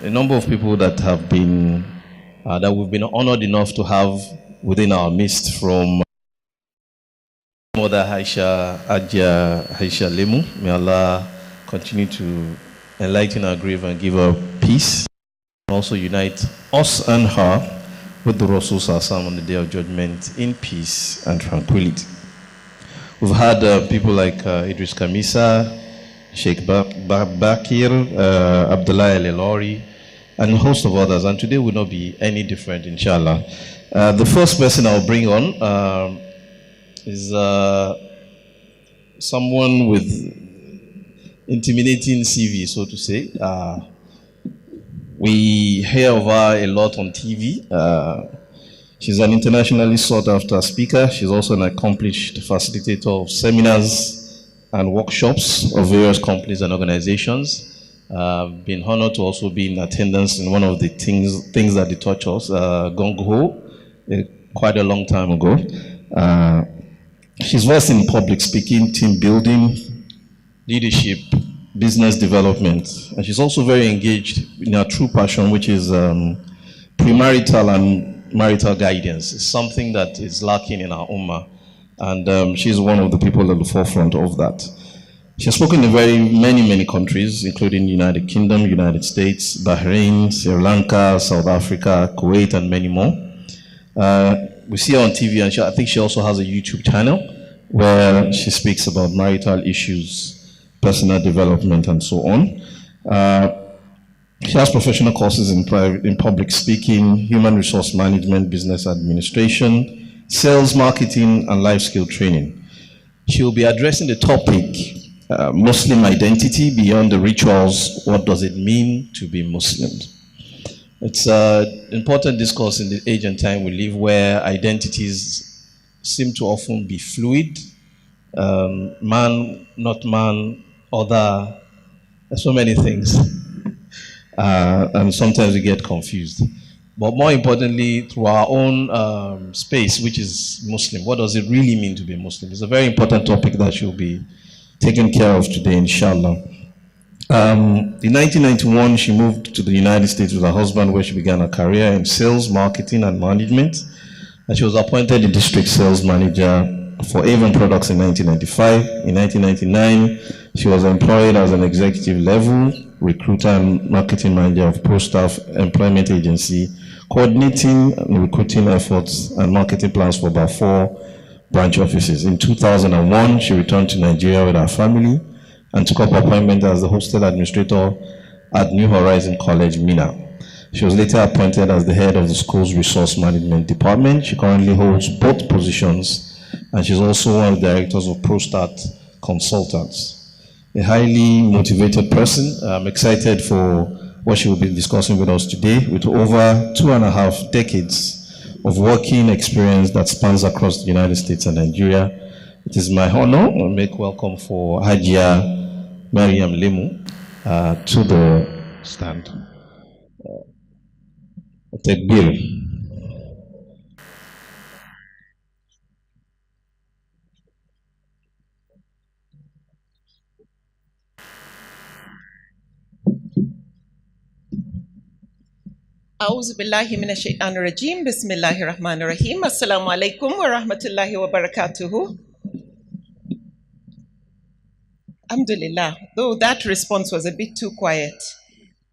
a number of people that have been, that we've been honored enough to have within our midst, from Mother Aisha LEMU. May Allah continue to enlighten our grave and give her peace. Also unite us and her with the Rasul Sallallahu on the Day of Judgment in peace and tranquility. We've had people like Idris Kamisa, Sheikh Bakir, Abdullah El-Elori, and a host of others. And today will not be any different, inshallah. The first person I'll bring on is someone with intimidating CV, so to say. We hear of her a lot on TV. She's an internationally sought after speaker. She's also an accomplished facilitator of seminars and workshops of various companies and organizations. Been honored to also be in attendance in one of the things that they taught us, Gong Ho, quite a long time ago. She's versed in public speaking, team building, leadership, business development, and she's also very engaged in her true passion, which is premarital and marital guidance. It's something that is lacking in our ummah, and she's one of the people at the forefront of that. She has spoken in many countries, including United Kingdom, United States, Bahrain, Sri Lanka, South Africa, Kuwait, and many more. We see her on TV, and I think she also has a YouTube channel where she speaks about marital issues, personal development, and so on. She has professional courses in public speaking, human resource management, business administration, sales, marketing, and life skill training. She will be addressing the topic, Muslim identity beyond the rituals. What does it mean to be Muslim? It's an important discourse in the age and time we live, where identities seem to often be fluid. Man, not man, other, so many things. And sometimes we get confused. But more importantly, through our own space, which is Muslim, what does it really mean to be Muslim? It's a very important topic that should be taken care of today, inshallah. In 1991, she moved to the United States with her husband, where she began her career in sales, marketing, and management. And she was appointed the district sales manager for Avon Products in 1995. In 1999, she was employed as an executive level recruiter and marketing manager of ProStaff Employment Agency, coordinating and recruiting efforts and marketing plans for about 4 branch offices. In 2001, she returned to Nigeria with her family and took up appointment as the hostel administrator at New Horizon College, Minna. She was later appointed as the head of the school's resource management department. She currently holds both positions, and she's also one of the directors of ProStat Consultants. A highly motivated person. I'm excited for what she will be discussing with us today, with over 2.5 decades of working experience that spans across the United States and Nigeria. It is my honor to make welcome for Hajia MARYAM LEMU to the stand. Takbir. A'udhu billahi minash shaitanir rajim. Bismillahir rahmanir rahim. Assalamu alaikum wa rahmatullahi wa barakatuhu. Alhamdulillah. Though that response was a bit too quiet.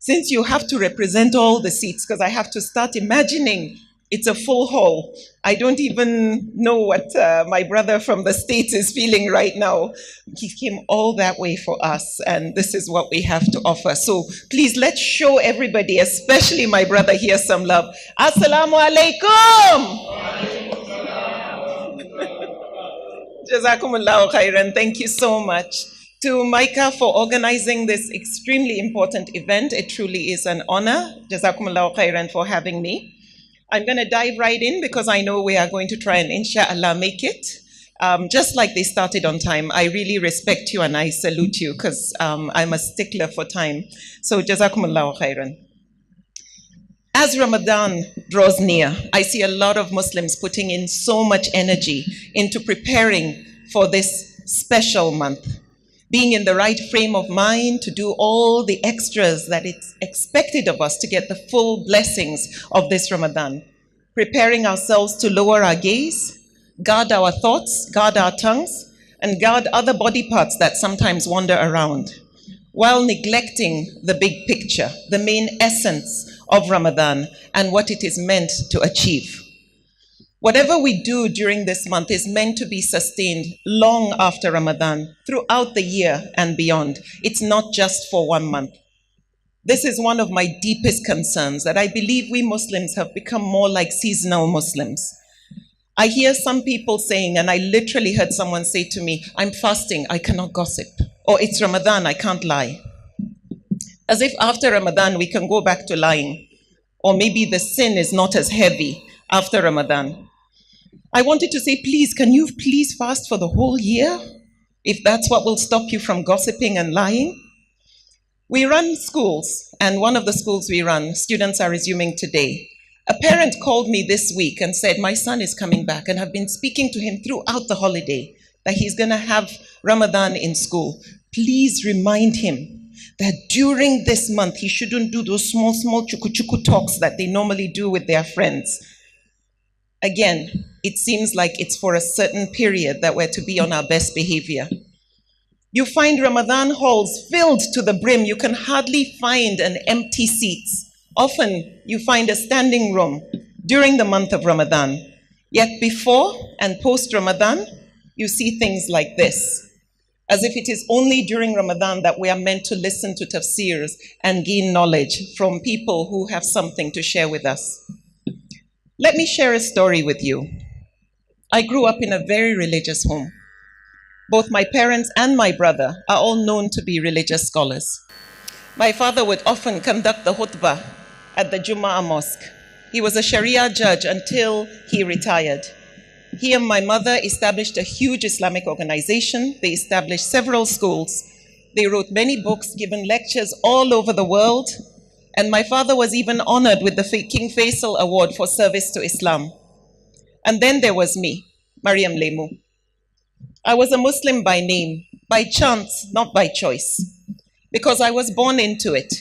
Since you have to represent all the seats, because I have to start imagining it's a full hall. I don't even know what my brother from the States is feeling right now. He came all that way for us, and this is what we have to offer. So please, let's show everybody, especially my brother here, some love. Assalamu alaikum. Jazakumullahu khairan. Thank you so much to MICA for organizing this extremely important event. It truly is an honor. Jazakumullahu khairan for having me. I'm going to dive right in because I know we are going to try and inshallah make it. Just like they started on time, I really respect you and I salute you because I'm a stickler for time. So jazakumullahu khairan. As Ramadan draws near, I see a lot of Muslims putting in so much energy into preparing for this special month. being in the right frame of mind to do all the extras that it's expected of us to get the full blessings of this Ramadan, preparing ourselves to lower our gaze, guard our thoughts, guard our tongues, and guard other body parts that sometimes wander around, while neglecting the big picture, the main essence of Ramadan and what it is meant to achieve. Whatever we do during this month is meant to be sustained long after Ramadan, throughout the year and beyond. It's not just for 1 month. This is one of my deepest concerns, that I believe we Muslims have become more like seasonal Muslims. I hear some people saying, and I literally heard someone say to me, I'm fasting, I cannot gossip. Or it's Ramadan, I can't lie. As if after Ramadan we can go back to lying. Or maybe the sin is not as heavy after Ramadan. I wanted to say, please, can you please fast for the whole year? If that's what will stop you from gossiping and lying. We run schools, and one of the schools we run, students are resuming today. A parent called me this week and said, my son is coming back, and I've been speaking to him throughout the holiday that he's going to have Ramadan in school. Please remind him that during this month, he shouldn't do those small chuku-chuku talks that they normally do with their friends. Again, it seems like it's for a certain period that we're to be on our best behavior. You find Ramadan halls filled to the brim. You can hardly find an empty seat. Often, you find a standing room during the month of Ramadan. Yet before and post-Ramadan, you see things like this, as if it is only during Ramadan that we are meant to listen to tafsirs and gain knowledge from people who have something to share with us. Let me share a story with you. I grew up in a very religious home. Both my parents and my brother are all known to be religious scholars. My father would often conduct the khutbah at the Jumu'ah mosque. He was a Sharia judge until he retired. He and my mother established a huge Islamic organization. They established several schools. They wrote many books, given lectures all over the world. And my father was even honored with the King Faisal Award for service to Islam. And then there was me, MARYAM LEMU. I was a Muslim by name, by chance, not by choice, because I was born into it.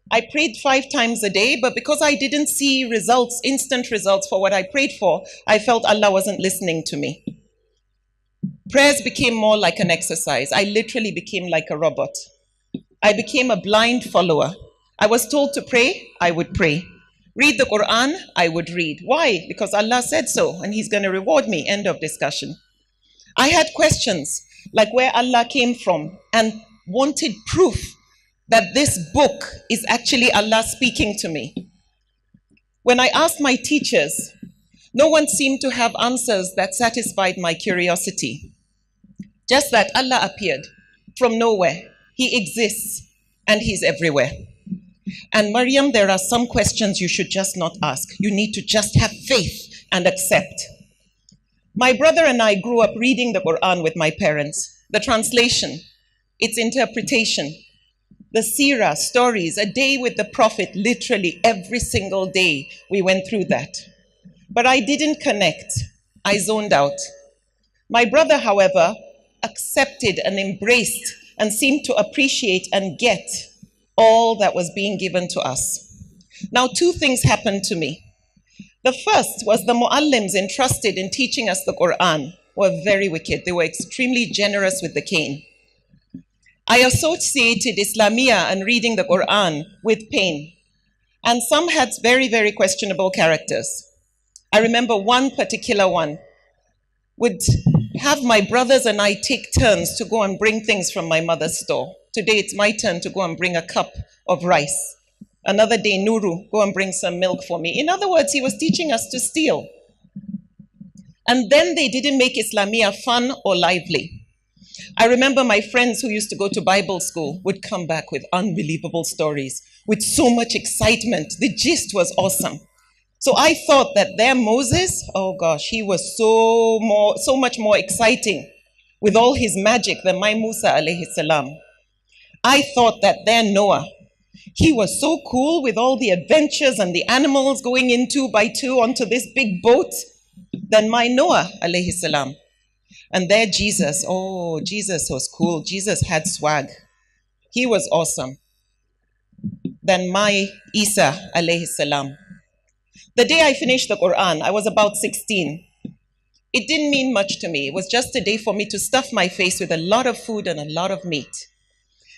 I prayed 5 times a day, but because I didn't see results, instant results for what I prayed for, I felt Allah wasn't listening to me. Prayers became more like an exercise. I literally became like a robot. I became a blind follower. I was told to pray, I would pray. Read the Quran, I would read. Why? Because Allah said so, and He's going to reward me. End of discussion. I had questions like where Allah came from and wanted proof that this book is actually Allah speaking to me. When I asked my teachers, no one seemed to have answers that satisfied my curiosity. Just that Allah appeared from nowhere. He exists and He's everywhere. And Maryam, there are some questions you should just not ask. You need to just have faith and accept. My brother and I grew up reading the Quran with my parents. The translation, its interpretation, the seerah, stories, a day with the Prophet, literally every single day we went through that. But I didn't connect. I zoned out. My brother, however, accepted and embraced and seemed to appreciate and get all that was being given to us. Now, 2 things happened to me. The first was the muallims entrusted in teaching us the Quran were very wicked. They were extremely generous with the cane. I associated Islamia and reading the Quran with pain. And some had very, very questionable characters. I remember one particular one would have my brothers and I take turns to go and bring things from my mother's store. Today it's my turn to go and bring a cup of rice. Another day, Nuru, go and bring some milk for me. In other words, he was teaching us to steal. And then they didn't make Islamia fun or lively. I remember my friends who used to go to Bible school would come back with unbelievable stories, with so much excitement. The gist was awesome. So I thought that their Moses, oh gosh, he was so much more exciting with all his magic than my Musa alayhi salam. I thought that their Noah, he was so cool with all the adventures and the animals going in 2 by 2 onto this big boat than my Noah alayhi salam. And there Jesus, oh, Jesus was cool. Jesus had swag. He was awesome. Then my Isa alayhi salam. The day I finished the Quran, I was about 16. It didn't mean much to me. It was just a day for me to stuff my face with a lot of food and a lot of meat.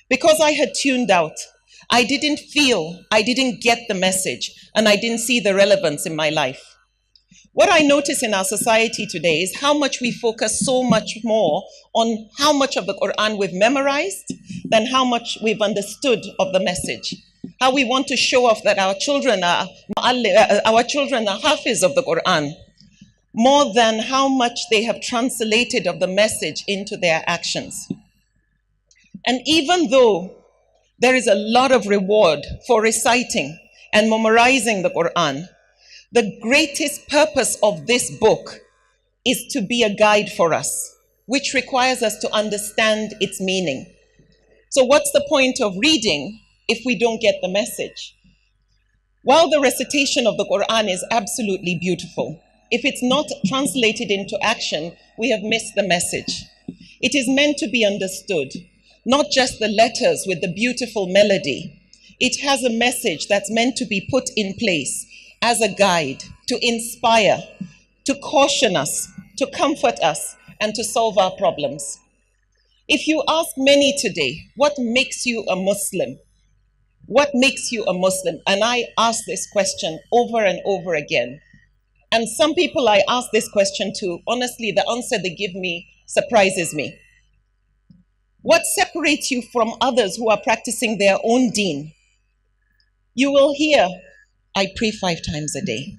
Because I had tuned out, I didn't feel, I didn't get the message, and I didn't see the relevance in my life. What I notice in our society today is how much we focus so much more on how much of the Quran we've memorized than how much we've understood of the message. How we want to show off that our children are hafiz of the Quran, more than how much they have translated of the message into their actions. And even though there is a lot of reward for reciting and memorizing the Quran, the greatest purpose of this book is to be a guide for us, which requires us to understand its meaning. So what's the point of reading if we don't get the message? While the recitation of the Quran is absolutely beautiful, if it's not translated into action, we have missed the message. It is meant to be understood, not just the letters with the beautiful melody. It has a message that's meant to be put in place as a guide, to inspire, to caution us, to comfort us, and to solve our problems. If you ask many today, what makes you a Muslim? What makes you a Muslim? And I ask this question over and over again. And some people I ask this question to, honestly, the answer they give me surprises me. What separates you from others who are practicing their own deen? You will hear, I pray 5 times a day.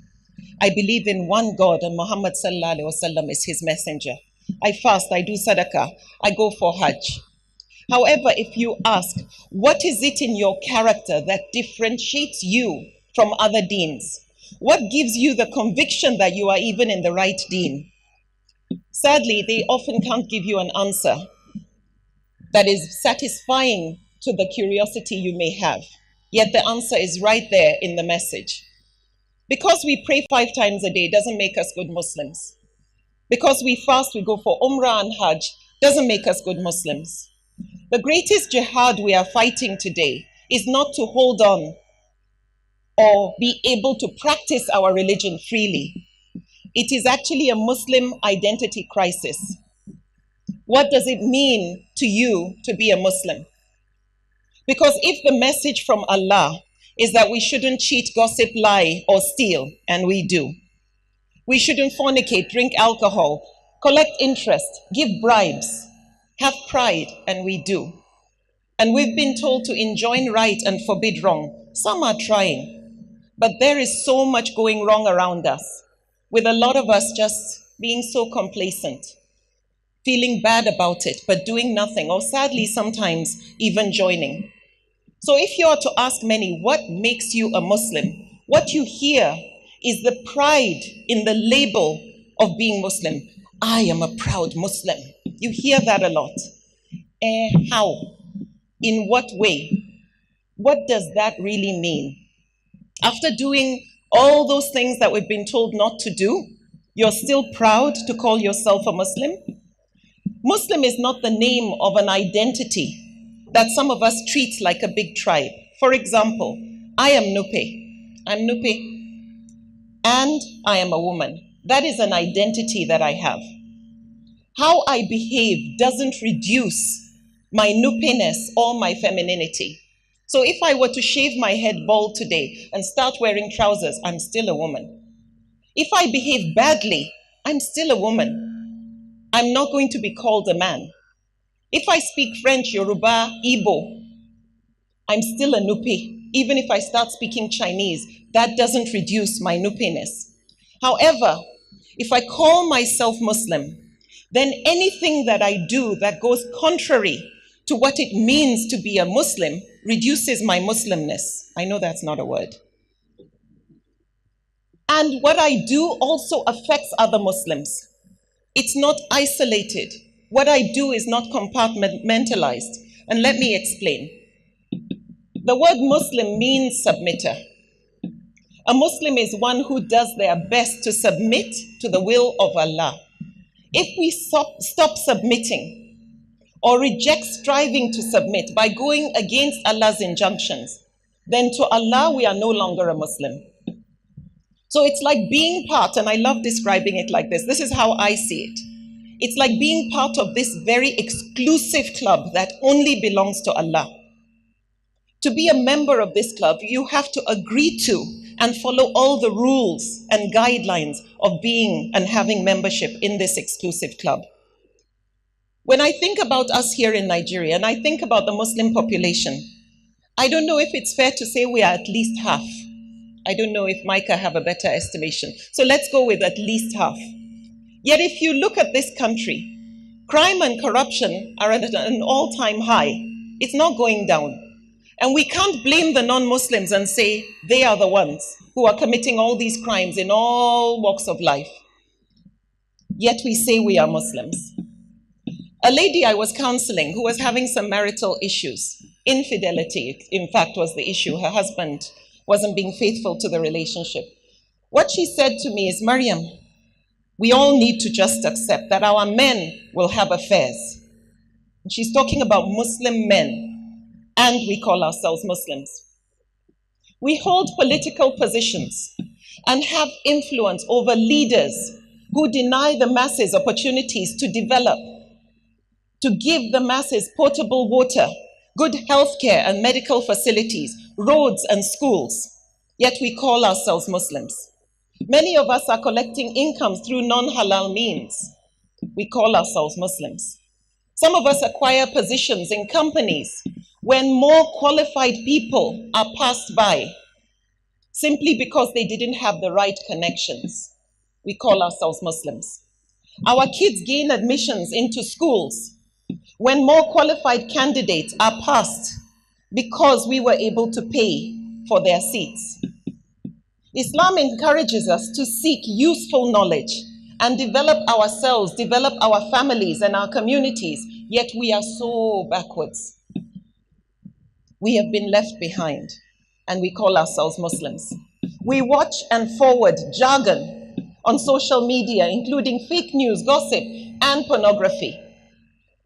I believe in one God and Muhammad sallallahu alaihi wasallam is his messenger. I fast, I do sadaqah, I go for Hajj. However, if you ask, what is it in your character that differentiates you from other deens? What gives you the conviction that you are even in the right deen? Sadly, they often can't give you an answer that is satisfying to the curiosity you may have. Yet the answer is right there in the message. Because we pray 5 times a day doesn't make us good Muslims. Because we fast, we go for Umrah and Hajj, doesn't make us good Muslims. The greatest jihad we are fighting today is not to hold on or be able to practice our religion freely. It is actually a Muslim identity crisis. What does it mean to you to be a Muslim? Because if the message from Allah is that we shouldn't cheat, gossip, lie, or steal, and we do. We shouldn't fornicate, drink alcohol, collect interest, give bribes, have pride, and we do. And we've been told to enjoin right and forbid wrong. Some are trying. But there is so much going wrong around us, with a lot of us just being so complacent, feeling bad about it, but doing nothing, or sadly sometimes even joining. So if you are to ask many, what makes you a Muslim? What you hear is the pride in the label of being Muslim. I am a proud Muslim. You hear that a lot. How? In what way? What does that really mean? After doing all those things that we've been told not to do, you're still proud to call yourself a Muslim? Muslim is not the name of an identity that some of us treat like a big tribe. For example, I am Nupe. I'm Nupe. And I am a woman. That is an identity that I have. How I behave doesn't reduce my Nupeness or my femininity. So if I were to shave my head bald today and start wearing trousers, I'm still a woman. If I behave badly, I'm still a woman. I'm not going to be called a man. If I speak French, Yoruba, Igbo, I'm still a Nupe. Even if I start speaking Chinese, that doesn't reduce my Nupeness. However, if I call myself Muslim, then anything that I do that goes contrary to what it means to be a Muslim reduces my Muslimness. I know that's not a word. And what I do also affects other Muslims. It's not isolated. What I do is not compartmentalized. And let me explain. The word Muslim means submitter. A Muslim is one who does their best to submit to the will of Allah. If we stop submitting or reject striving to submit by going against Allah's injunctions, then to Allah we are no longer a Muslim. So it's like being part, and I love describing it like this. This is how I see it. It's like being part of this very exclusive club that only belongs to Allah. To be a member of this club, you have to agree to and follow all the rules and guidelines of being and having membership in this exclusive club. When I think about us here in Nigeria, and I think about the Muslim population, I don't know if it's fair to say we are at least half. I don't know if MICA have a better estimation. So let's go with at least half. Yet if you look at this country, crime and corruption are at an all-time high. It's not going down. And we can't blame the non-Muslims and say they are the ones who are committing all these crimes in all walks of life. Yet we say we are Muslims. A lady I was counseling who was having some marital issues, infidelity, in fact, was the issue. Her husband wasn't being faithful to the relationship. What she said to me is, "Maryam, we all need to just accept that our men will have affairs." And she's talking about Muslim men. And we call ourselves Muslims. We hold political positions and have influence over leaders who deny the masses opportunities to develop, to give the masses potable water, good healthcare and medical facilities, roads and schools. Yet we call ourselves Muslims. Many of us are collecting incomes through non-halal means. We call ourselves Muslims. Some of us acquire positions in companies when more qualified people are passed by simply because they didn't have the right connections. We call ourselves Muslims. Our kids gain admissions into schools when more qualified candidates are passed because we were able to pay for their seats. Islam encourages us to seek useful knowledge and develop ourselves, develop our families and our communities, yet we are so backwards. We have been left behind, and we call ourselves Muslims. We watch and forward jargon on social media, including fake news, gossip, and pornography.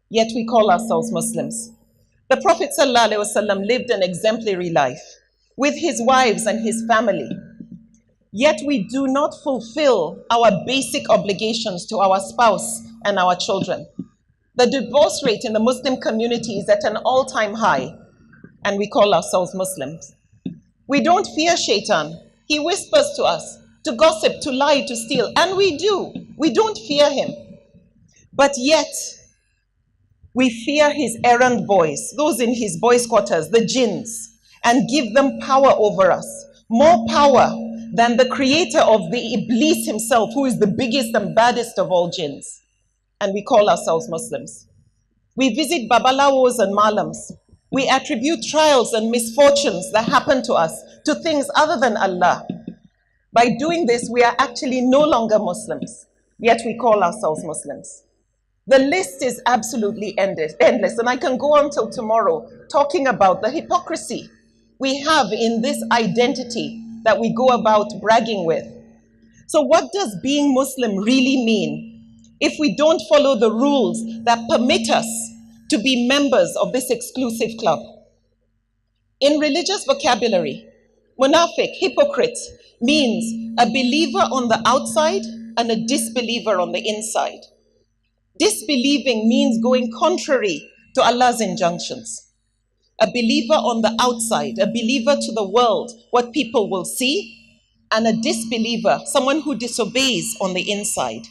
Yet we call ourselves Muslims. The Prophet ﷺ lived an exemplary life with his wives and his family. Yet we do not fulfill our basic obligations to our spouse and our children. The divorce rate in the Muslim community is at an all-time high, and we call ourselves Muslims. We don't fear Shaitan. He whispers to us to gossip, to lie, to steal, and we do. We don't fear him. But yet, we fear his errand boys, those in his boys' quarters, the jinns, and give them power over us. More power than the creator of the Iblis himself, who is the biggest and baddest of all jinns. And we call ourselves Muslims. We visit babalawos and malams. We attribute trials and misfortunes that happen to us to things other than Allah. By doing this, we are actually no longer Muslims, yet we call ourselves Muslims. The list is absolutely endless, and I can go on till tomorrow talking about the hypocrisy we have in this identity that we go about bragging with. So what does being Muslim really mean if we don't follow the rules that permit us to be members of this exclusive club? In religious vocabulary, munafiq, hypocrite, means a believer on the outside and a disbeliever on the inside. Disbelieving means going contrary to Allah's injunctions. A believer on the outside, a believer to the world, what people will see, and a disbeliever, someone who disobeys on the inside.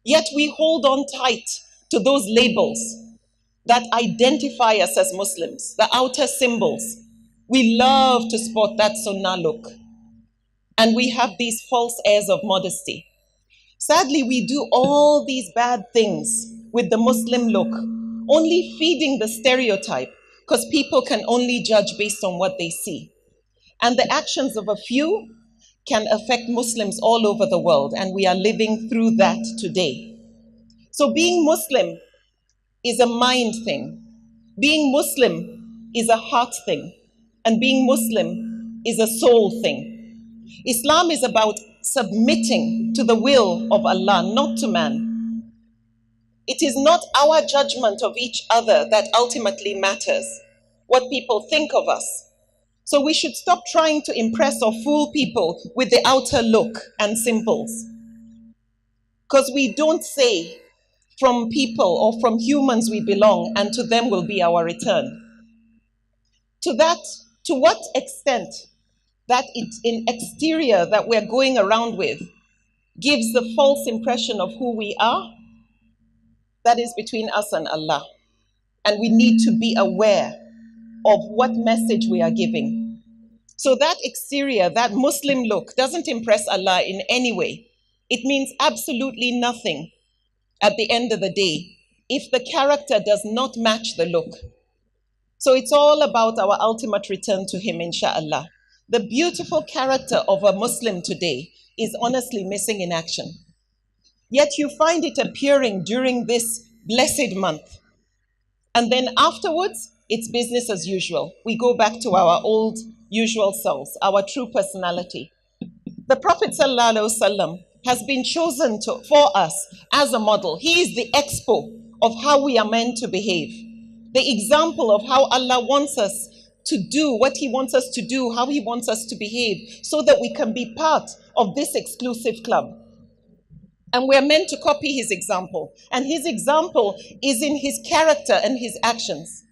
Yet we hold on tight to those labels that identify us as Muslims, the outer symbols. We love to sport that sunnah look. And we have these false airs of modesty. Sadly, we do all these bad things with the Muslim look, only feeding the stereotype, because people can only judge based on what they see. And the actions of a few can affect Muslims all over the world, and we are living through that today. So being Muslim is a mind thing. Being Muslim is a heart thing. And being Muslim is a soul thing. Islam is about submitting to the will of Allah, not to man. It is not our judgment of each other that ultimately matters, what people think of us. So we should stop trying to impress or fool people with the outer look and symbols. Because we don't say from people or from humans we belong, and to them will be our return. To what extent that it's in exterior that we're going around with gives the false impression of who we are, that is between us and Allah. And we need to be aware of what message we are giving. So that exterior, that Muslim look, doesn't impress Allah in any way. It means absolutely nothing at the end of the day if the character does not match the look. So it's all about our ultimate return to Him, inshallah. The beautiful character of a Muslim today is honestly missing in action. Yet you find it appearing during this blessed month. And then afterwards, it's business as usual. We go back to our old usual selves, our true personality. The Prophet ﷺ has been chosen for us as a model. He is the expo of how we are meant to behave, the example of how Allah wants us to do what He wants us to do, how He wants us to behave, so that we can be part of this exclusive club. And we're meant to copy His example. And His example is in His character and His actions.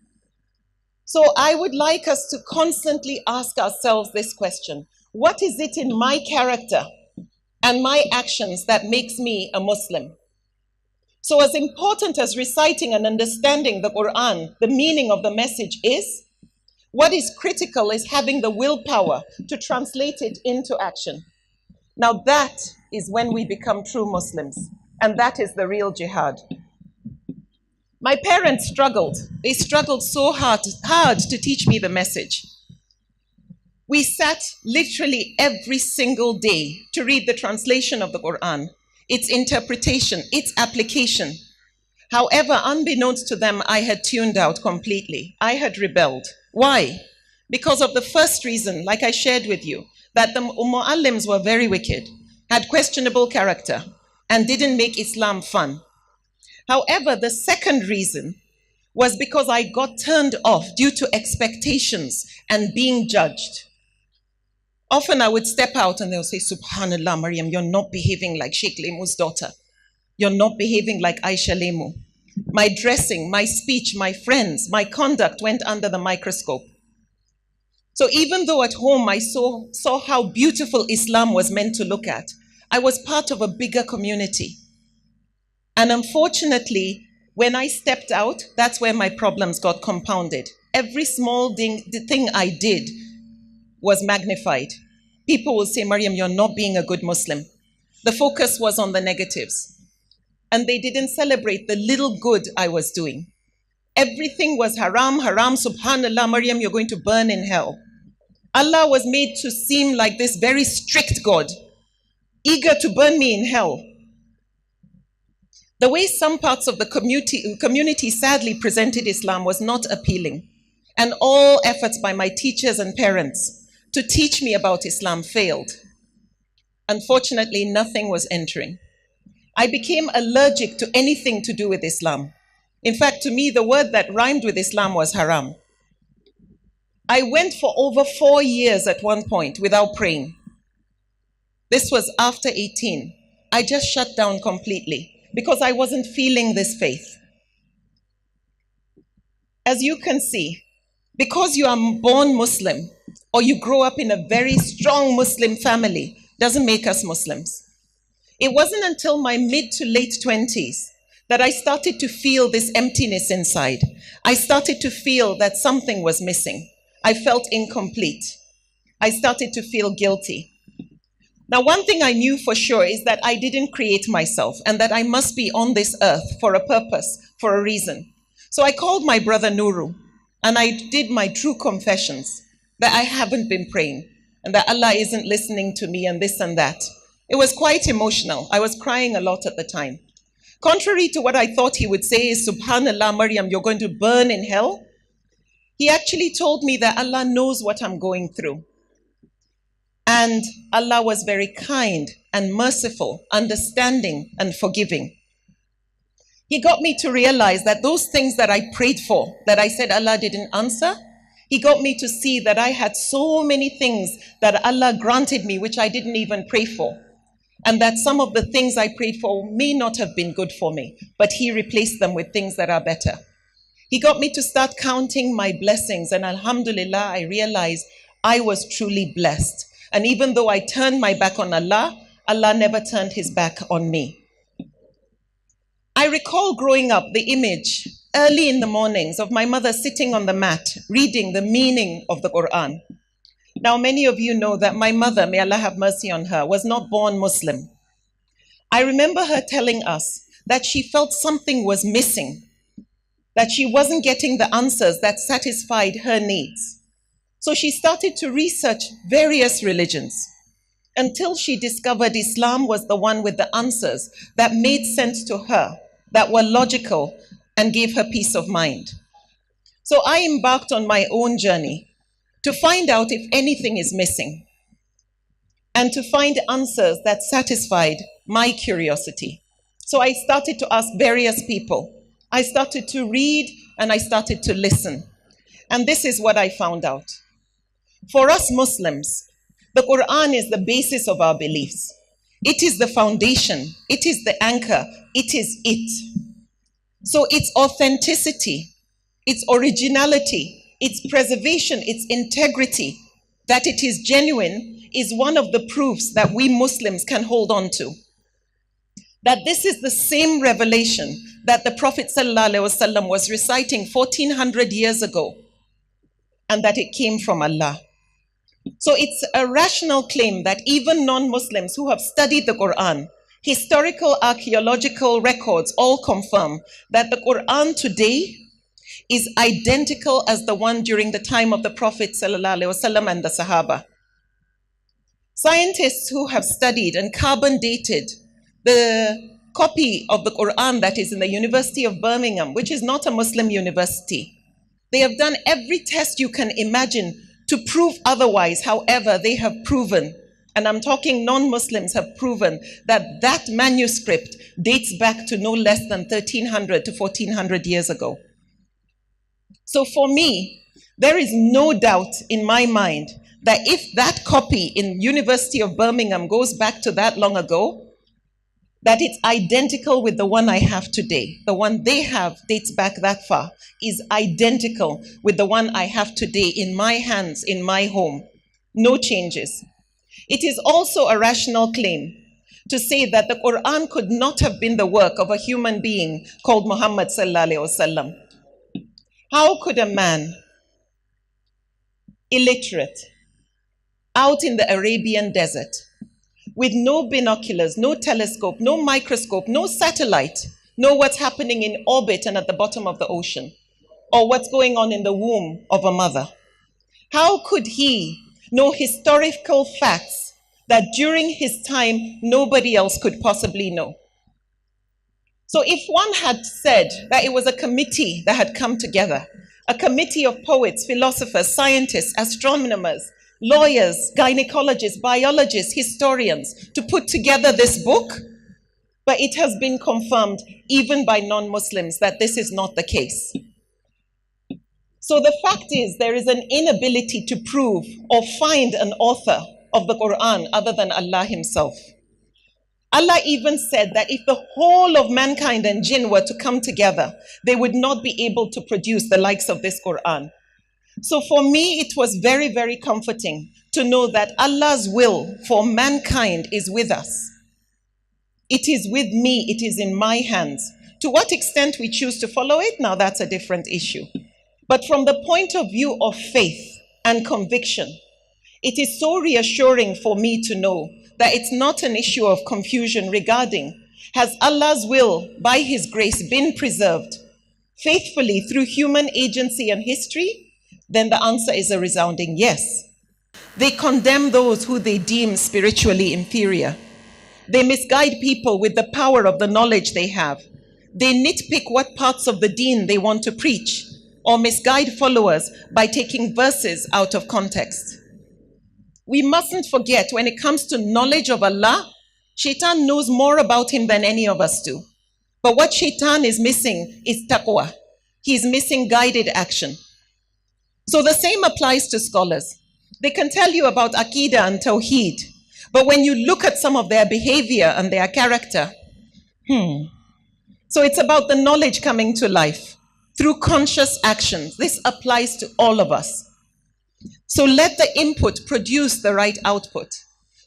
So I would like us to constantly ask ourselves this question: what is it in my character and my actions that makes me a Muslim? So as important as reciting and understanding the Quran, the meaning of the message is, what is critical is having the willpower to translate it into action. Now that is when we become true Muslims, and that is the real jihad. My parents struggled. They struggled so hard to teach me the message. We sat literally every single day to read the translation of the Quran, its interpretation, its application. However, unbeknownst to them, I had tuned out completely. I had rebelled. Why? Because of the first reason, like I shared with you, that the muallims were very wicked, had questionable character, and didn't make Islam fun. However, the second reason was because I got turned off due to expectations and being judged. Often I would step out and they'll say, Subhanallah, Maryam, you're not behaving like Sheikh Lemu's daughter. You're not behaving like Aisha Lemu. My dressing, my speech, my friends, my conduct went under the microscope. So even though at home I saw how beautiful Islam was meant to look at, I was part of a bigger community. And unfortunately, when I stepped out, that's where my problems got compounded. Every small thing I did was magnified. People will say, Maryam, you're not being a good Muslim. The focus was on the negatives. And they didn't celebrate the little good I was doing. Everything was haram, haram, subhanallah, Maryam, you're going to burn in hell. Allah was made to seem like this very strict God, eager to burn me in hell. The way some parts of the community sadly presented Islam was not appealing. And all efforts by my teachers and parents to teach me about Islam failed. Unfortunately, nothing was entering. I became allergic to anything to do with Islam. In fact, to me, the word that rhymed with Islam was haram. I went for over 4 years at one point without praying. This was after 18. I just shut down completely because I wasn't feeling this faith. As you can see, because you are born Muslim or you grow up in a very strong Muslim family doesn't make us Muslims. It wasn't until my mid to late 20s that I started to feel this emptiness inside. I started to feel that something was missing. I felt incomplete. I started to feel guilty. Now, one thing I knew for sure is that I didn't create myself and that I must be on this earth for a purpose, for a reason. So I called my brother Nuru and I did my true confessions that I haven't been praying and that Allah isn't listening to me and this and that. It was quite emotional. I was crying a lot at the time. Contrary to what I thought he would say is, Subhanallah, Maryam, you're going to burn in hell. He actually told me that Allah knows what I'm going through. And Allah was very kind and merciful, understanding and forgiving. He got me to realize that those things that I prayed for, that I said Allah didn't answer, he got me to see that I had so many things that Allah granted me which I didn't even pray for. And that some of the things I prayed for may not have been good for me, but he replaced them with things that are better. He got me to start counting my blessings, and alhamdulillah, I realized I was truly blessed. And even though I turned my back on Allah, Allah never turned his back on me. I recall growing up the image early in the mornings of my mother sitting on the mat, reading the meaning of the Quran. Now, many of you know that my mother, may Allah have mercy on her, was not born Muslim. I remember her telling us that she felt something was missing, that she wasn't getting the answers that satisfied her needs. So she started to research various religions until she discovered Islam was the one with the answers that made sense to her, that were logical and gave her peace of mind. So I embarked on my own journey to find out if anything is missing and to find answers that satisfied my curiosity. So I started to ask various people. I started to read and I started to listen. And this is what I found out. For us Muslims, the Quran is the basis of our beliefs. It is the foundation. It is the anchor. It is it. So its authenticity, its originality, its preservation, its integrity, that it is genuine, is one of the proofs that we Muslims can hold on to. That this is the same revelation that the Prophet ﷺ was reciting 1400 years ago, and that it came from Allah. So it's a rational claim that even non-Muslims who have studied the Quran, historical, archaeological records all confirm that the Quran today is identical as the one during the time of the Prophet ﷺ and the Sahaba. Scientists who have studied and carbon dated the copy of the Quran that is in the University of Birmingham, which is not a Muslim university, they have done every test you can imagine to prove otherwise. However, they have proven, and I'm talking non-Muslims have proven, that that manuscript dates back to no less than 1300 to 1400 years ago. So for me, there is no doubt in my mind that if that copy in University of Birmingham goes back to that long ago, that it's identical with the one I have today. The one they have dates back that far, is identical with the one I have today in my hands, in my home. No changes. It is also a rational claim to say that the Quran could not have been the work of a human being called Muhammad sallallahu alaihi wasallam. How could a man, illiterate, out in the Arabian desert, with no binoculars, no telescope, no microscope, no satellite, know what's happening in orbit and at the bottom of the ocean, or what's going on in the womb of a mother? How could he know historical facts that during his time nobody else could possibly know? So if one had said that it was a committee that had come together, a committee of poets, philosophers, scientists, astronomers, lawyers, gynecologists, biologists, historians, to put together this book, but it has been confirmed even by non-Muslims that this is not the case. So the fact is, there is an inability to prove or find an author of the Quran other than Allah himself. Allah even said that if the whole of mankind and jinn were to come together, they would not be able to produce the likes of this Quran. So for me, it was very, very comforting to know that Allah's will for mankind is with us. It is with me, it is in my hands. To what extent we choose to follow it, now that's a different issue. But from the point of view of faith and conviction, it is so reassuring for me to know that it's not an issue of confusion regarding, has Allah's will, by his grace, been preserved faithfully through human agency and history? Then the answer is a resounding yes. They condemn those who they deem spiritually inferior. They misguide people with the power of the knowledge they have. They nitpick what parts of the deen they want to preach, or misguide followers by taking verses out of context. We mustn't forget, when it comes to knowledge of Allah, Shaitan knows more about him than any of us do. But what shaitan is missing is taqwa. He's missing guided action. So the same applies to scholars. They can tell you about Aqidah and Tawheed, but when you look at some of their behavior and their character, So it's about the knowledge coming to life through conscious actions. This applies to all of us. So let the input produce the right output.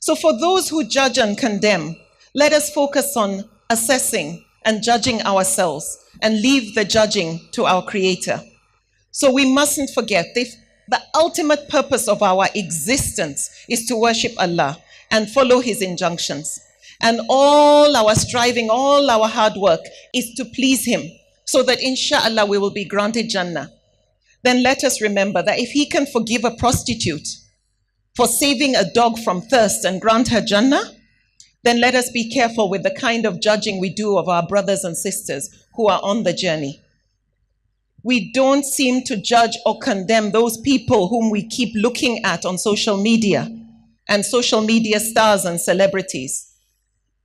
So for those who judge and condemn, let us focus on assessing and judging ourselves and leave the judging to our Creator. So we mustn't forget the ultimate purpose of our existence is to worship Allah and follow His injunctions. And all our striving, all our hard work is to please Him so that inshallah we will be granted Jannah. Then let us remember that if He can forgive a prostitute for saving a dog from thirst and grant her Jannah, then let us be careful with the kind of judging we do of our brothers and sisters who are on the journey. We don't seem to judge or condemn those people whom we keep looking at on social media and social media stars and celebrities.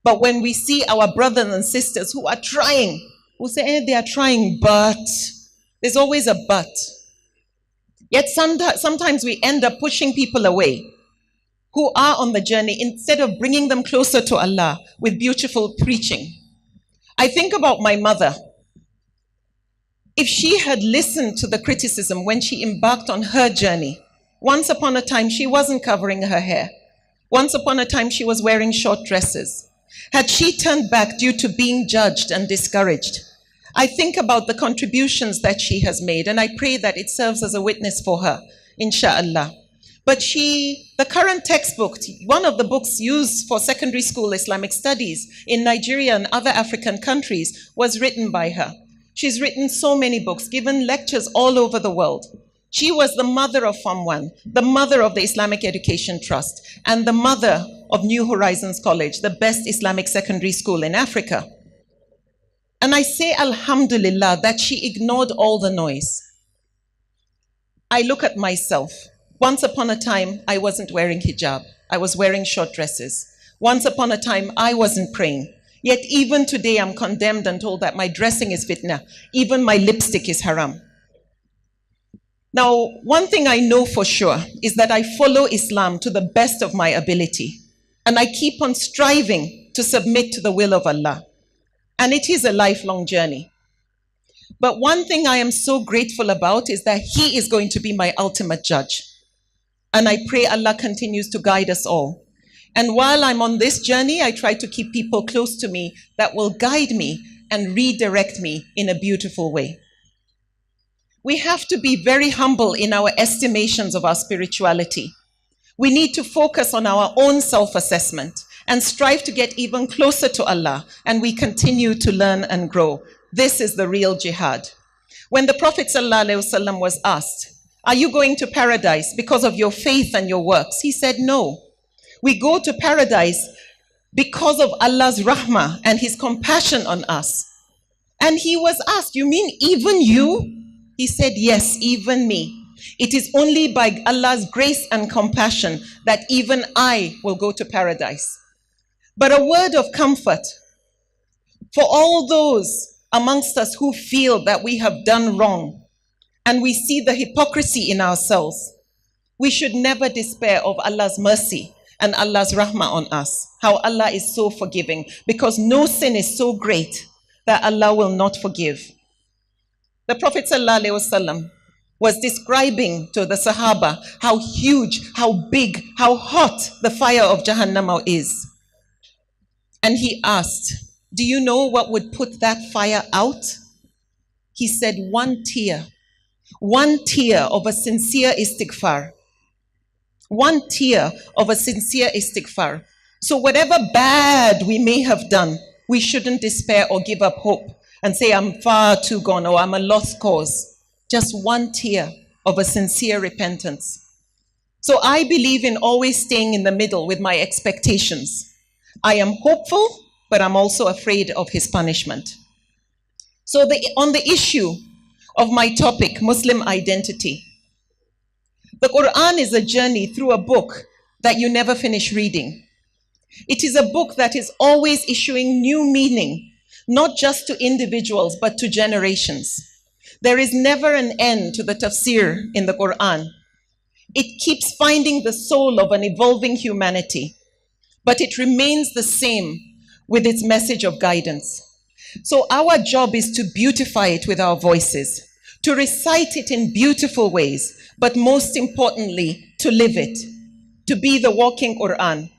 But when we see our brothers and sisters who are trying, we'll say, they are trying, but there's always a but. Yet sometimes we end up pushing people away who are on the journey instead of bringing them closer to Allah with beautiful preaching. I think about my mother. If she had listened to the criticism when she embarked on her journey, once upon a time she wasn't covering her hair. Once upon a time she was wearing short dresses. Had she turned back due to being judged and discouraged, I think about the contributions that she has made, and I pray that it serves as a witness for her, inshallah. But the current textbook, one of the books used for secondary school Islamic studies in Nigeria and other African countries, was written by her. She's written so many books, given lectures all over the world. She was the mother of Form 1, the mother of the Islamic Education Trust, and the mother of New Horizons College, the best Islamic secondary school in Africa. And I say alhamdulillah that she ignored all the noise. I look at myself. Once upon a time, I wasn't wearing hijab. I was wearing short dresses. Once upon a time, I wasn't praying. Yet even today, I'm condemned and told that my dressing is fitna. Even my lipstick is haram. Now, one thing I know for sure is that I follow Islam to the best of my ability. And I keep on striving to submit to the will of Allah. And it is a lifelong journey. But one thing I am so grateful about is that He is going to be my ultimate judge. And I pray Allah continues to guide us all. And while I'm on this journey, I try to keep people close to me that will guide me and redirect me in a beautiful way. We have to be very humble in our estimations of our spirituality. We need to focus on our own self-assessment and strive to get even closer to Allah, and we continue to learn and grow. This is the real jihad. When the Prophet ﷺ was asked, "Are you going to paradise because of your faith and your works?" He said, "No. We go to paradise because of Allah's rahmah and His compassion on us." And he was asked, "You mean even you?" He said, "Yes, even me. It is only by Allah's grace and compassion that even I will go to paradise." But a word of comfort for all those amongst us who feel that we have done wrong and we see the hypocrisy in ourselves. We should never despair of Allah's mercy and Allah's rahmah on us, how Allah is so forgiving, because no sin is so great that Allah will not forgive. The Prophet ﷺ was describing to the Sahaba how huge, how big, how hot the fire of Jahannam is. And he asked, "Do you know what would put that fire out?" He said, one tear of a sincere istighfar. One tear of a sincere istighfar. So whatever bad we may have done, we shouldn't despair or give up hope and say, "I'm far too gone," or "I'm a lost cause." Just one tear of a sincere repentance. So I believe in always staying in the middle with my expectations. I am hopeful, but I'm also afraid of His punishment. So on the issue of my topic, Muslim identity, the Quran is a journey through a book that you never finish reading. It is a book that is always issuing new meaning not just to individuals, but to generations. There is never an end to the tafsir in the Quran. It keeps finding the soul of an evolving humanity, but it remains the same with its message of guidance. So our job is to beautify it with our voices, to recite it in beautiful ways, but most importantly, to live it, to be the walking Quran.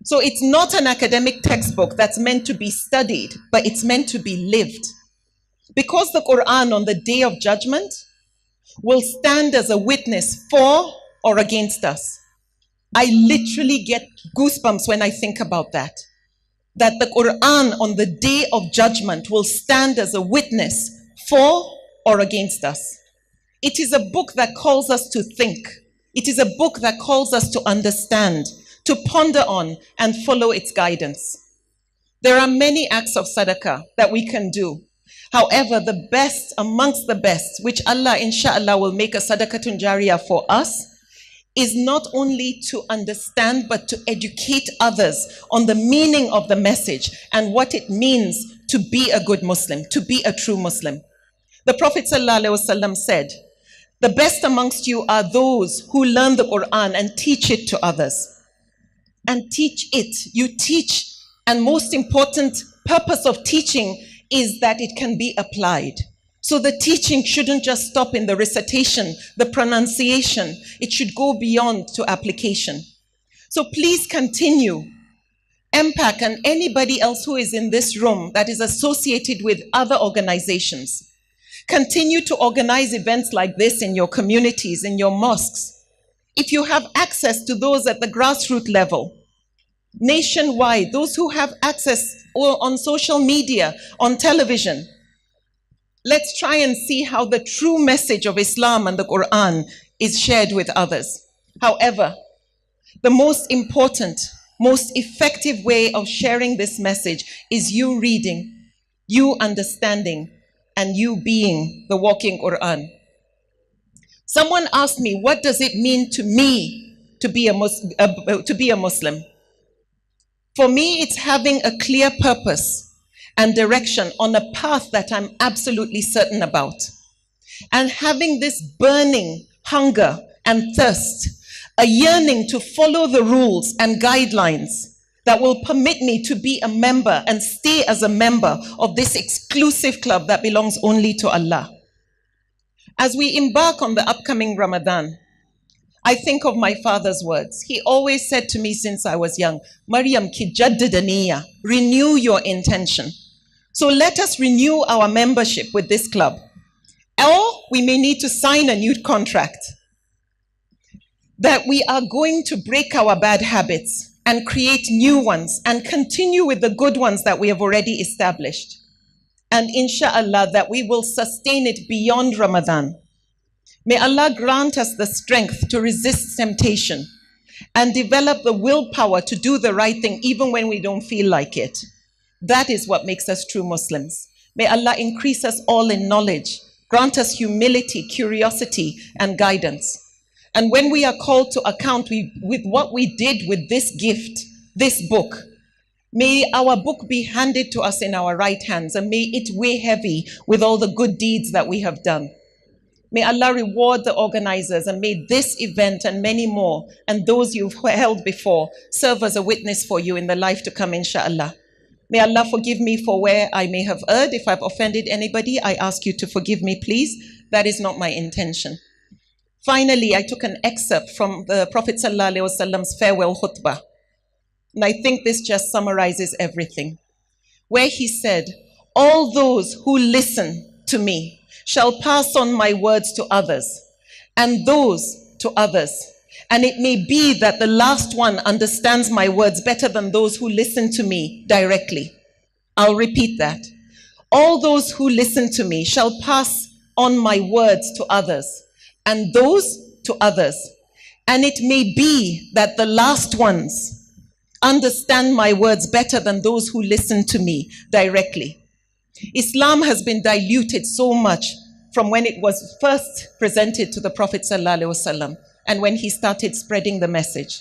So it's not an academic textbook that's meant to be studied, but it's meant to be lived. Because the Quran on the day of judgment will stand as a witness for or against us. I literally get goosebumps when I think about that. That the Quran on the day of judgment will stand as a witness for or against us. It is a book that calls us to think. It is a book that calls us to understand, to ponder on and follow its guidance. There are many acts of sadaqah that we can do. However, the best amongst the best, which Allah inshallah will make a sadaqatun jariyah for us, is not only to understand, but to educate others on the meaning of the message and what it means to be a good Muslim, to be a true Muslim. The Prophet ﷺ said, the best amongst you are those who learn the Quran and teach it to others. And teach it. You teach, and most important purpose of teaching is that it can be applied. So the teaching shouldn't just stop in the recitation, the pronunciation. It should go beyond to application. So please continue. MPAC and anybody else who is in this room that is associated with other organizations, continue to organize events like this in your communities, in your mosques. If you have access to those at the grassroots level, nationwide, those who have access on social media, on television, let's try and see how the true message of Islam and the Quran is shared with others. However, the most important, most effective way of sharing this message is you reading, you understanding, and you being the walking Quran. Someone asked me, what does it mean to me to be a Muslim? For me, it's having a clear purpose and direction on a path that I'm absolutely certain about. And having this burning hunger and thirst, a yearning to follow the rules and guidelines that will permit me to be a member and stay as a member of this exclusive club that belongs only to Allah. As we embark on the upcoming Ramadan, I think of my father's words. He always said to me since I was young, MARYAM ki jaddid niyya, renew your intention. So let us renew our membership with this club. Or we may need to sign a new contract that we are going to break our bad habits and create new ones and continue with the good ones that we have already established. And inshallah that we will sustain it beyond Ramadan. May Allah grant us the strength to resist temptation and develop the willpower to do the right thing even when we don't feel like it. That is what makes us true Muslims. May Allah increase us all in knowledge, grant us humility, curiosity, and guidance. And when we are called to account with what we did with this gift, this book, may our book be handed to us in our right hands and may it weigh heavy with all the good deeds that we have done. May Allah reward the organizers and may this event and many more and those you've held before serve as a witness for you in the life to come, inshallah. May Allah forgive me for where I may have erred. If I've offended anybody, I ask you to forgive me, please. That is not my intention. Finally, I took an excerpt from the Prophet ﷺ's farewell khutbah. And I think this just summarizes everything. Where he said, all those who listen to me shall pass on my words to others, and those to others. And it may be that the last one understands my words better than those who listen to me directly. I'll repeat that. All those who listen to me shall pass on my words to others, and those to others. And it may be that the last ones understand my words better than those who listen to me directly. Islam has been diluted so much from when it was first presented to the Prophet ﷺ and when he started spreading the message.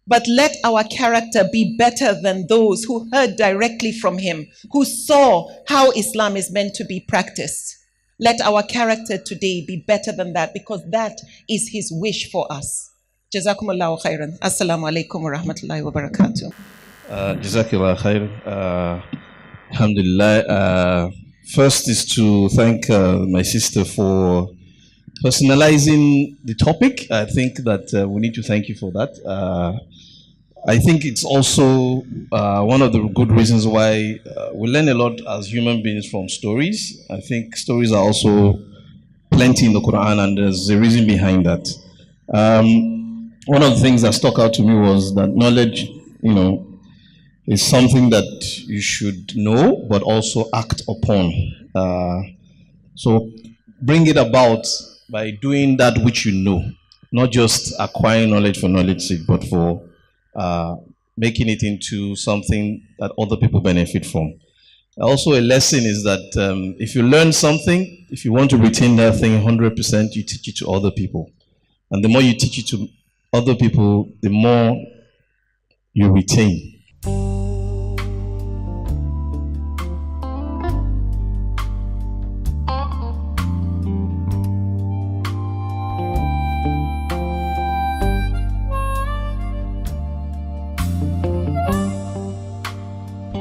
But let our character be better than those who heard directly from him, who saw how Islam is meant to be practiced. Let our character today be better than that, because that is his wish for us. Jazakumullahu khairan. Assalamu alaikum wa rahmatullahi wa barakatuh. Jazakallah khair. Alhamdulillah. First is to thank my sister for personalizing the topic. I think that we need to thank you for that. I think it's also one of the good reasons why we learn a lot as human beings from stories. I think stories are also plenty in the Quran, and there's a reason behind that. One of the things that stuck out to me was that knowledge, is something that you should know, but also act upon. So bring it about by doing that which you know, not just acquiring knowledge for knowledge's sake, but for making it into something that other people benefit from. Also, a lesson is that if you learn something, if you want to retain that thing 100%, you teach it to other people. And the more you teach it to other people, the more you retain.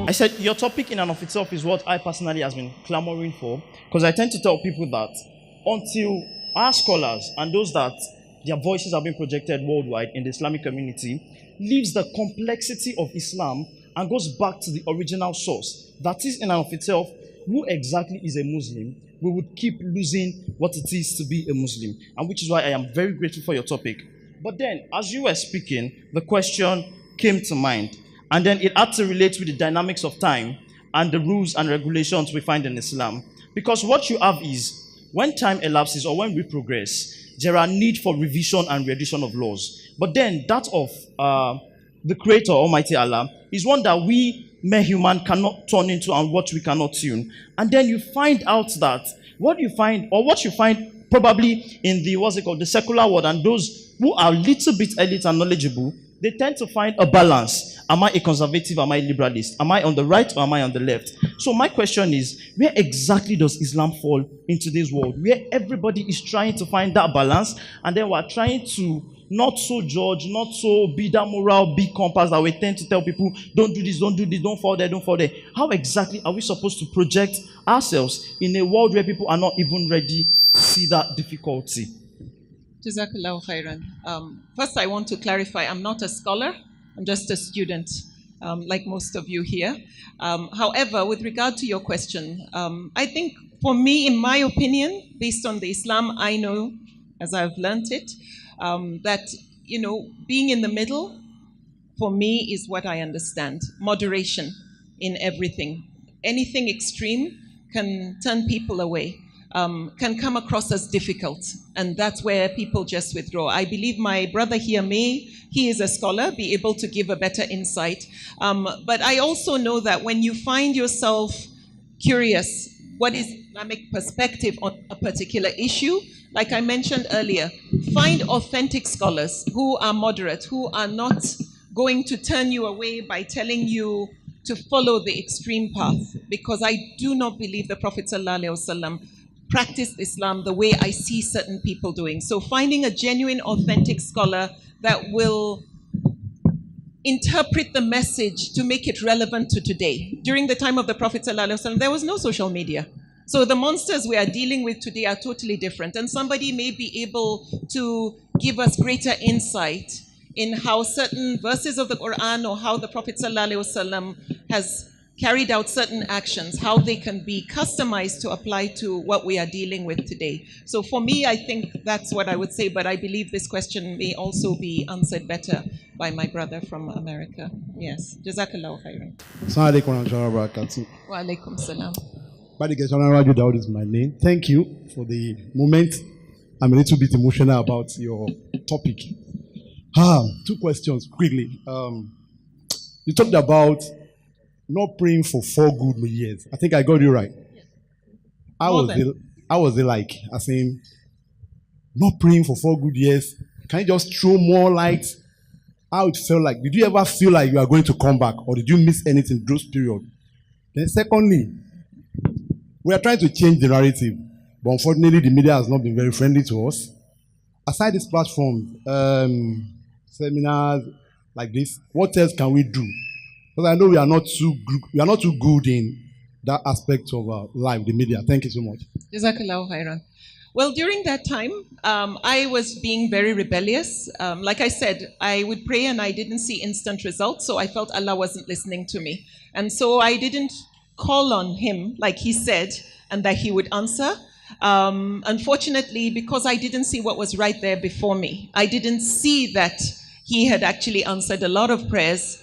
I said your topic in and of itself is what I personally has been clamoring for, because I tend to tell people that until our scholars and those that their voices have been projected worldwide in the Islamic community leaves the complexity of Islam and goes back to the original source, that is in and of itself, who exactly is a Muslim, we would keep losing what it is to be a Muslim, and which is why I am very grateful for your topic. But then, as you were speaking, the question came to mind. And then it had to relate with the dynamics of time and the rules and regulations we find in Islam. Because what you have is, when time elapses or when we progress, there are need for revision and revision of laws. But then that of the Creator, Almighty Allah, is one that we, mere human, cannot turn into and what we cannot tune. And then you find out that what you find probably in the, the secular world, and those who are a little bit elite and knowledgeable, they tend to find a balance. Am I a conservative? Am I a liberalist? Am I on the right or am I on the left? So my question is, where exactly does Islam fall into this world? Where everybody is trying to find that balance, and then we're trying to not so judge, not so be that moral, big compass that we tend to tell people, don't do this, don't fall there, don't fall there. How exactly are we supposed to project ourselves in a world where people are not even ready to see that difficulty? Jazakallahu khairan. First, I want to clarify, I'm not a scholar, I'm just a student, like most of you here. However, with regard to your question, I think for me, in my opinion, based on the Islam I know, as I've learnt it, that, being in the middle, for me, is what I understand. Moderation in everything. Anything extreme can turn people away. Can come across as difficult, and that's where people just withdraw. I believe my brother here he is a scholar, be able to give a better insight. But I also know that when you find yourself curious, what is Islamic perspective on a particular issue, like I mentioned earlier, find authentic scholars who are moderate, who are not going to turn you away by telling you to follow the extreme path, because I do not believe the Prophet ﷺ practiced Islam the way I see certain people doing. So finding a genuine, authentic scholar that will interpret the message to make it relevant to today. During the time of the Prophet ﷺ, there was no social media. So the monsters we are dealing with today are totally different. And somebody may be able to give us greater insight in how certain verses of the Quran or how the Prophet ﷺ has carried out certain actions, how they can be customized to apply to what we are dealing with today. So for me, I think that's what I would say, but I believe this question may also be answered better by my brother from America. Yes. Jazakallahu khairan. Assalamu alaikum warahmatullahi wabarakatuh. Wa alaikum salam. That is my name. Thank you for the moment. I'm a little bit emotional about your topic. Two questions quickly. You talked about not praying for 4 good years. I think I got you right. How was it like? I saying, not praying for 4 good years. Can you just throw more light how it felt like. Did you ever feel like you are going to come back, or did you miss anything those period? Then secondly, we are trying to change the narrative, but unfortunately the media has not been very friendly to us. Aside this platform, seminars like this, what else can we do? Because I know we are not too good in that aspect of life, the media. Thank you so much. Jazakallahu khairan. Well, during that time, I was being very rebellious. Like I said, I would pray and I didn't see instant results, so I felt Allah wasn't listening to me. And so I didn't call on Him like He said, and that He would answer. Unfortunately, because I didn't see what was right there before me, I didn't see that He had actually answered a lot of prayers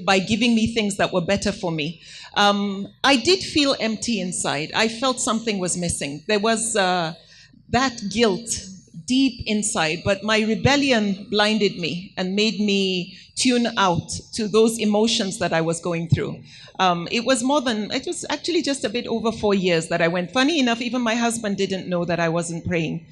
by giving me things that were better for me. I did feel empty inside. I felt something was missing. There was that guilt deep inside, but my rebellion blinded me and made me tune out to those emotions that I was going through. It was actually just a bit over 4 years that I went. Funny enough, even my husband didn't know that I wasn't praying,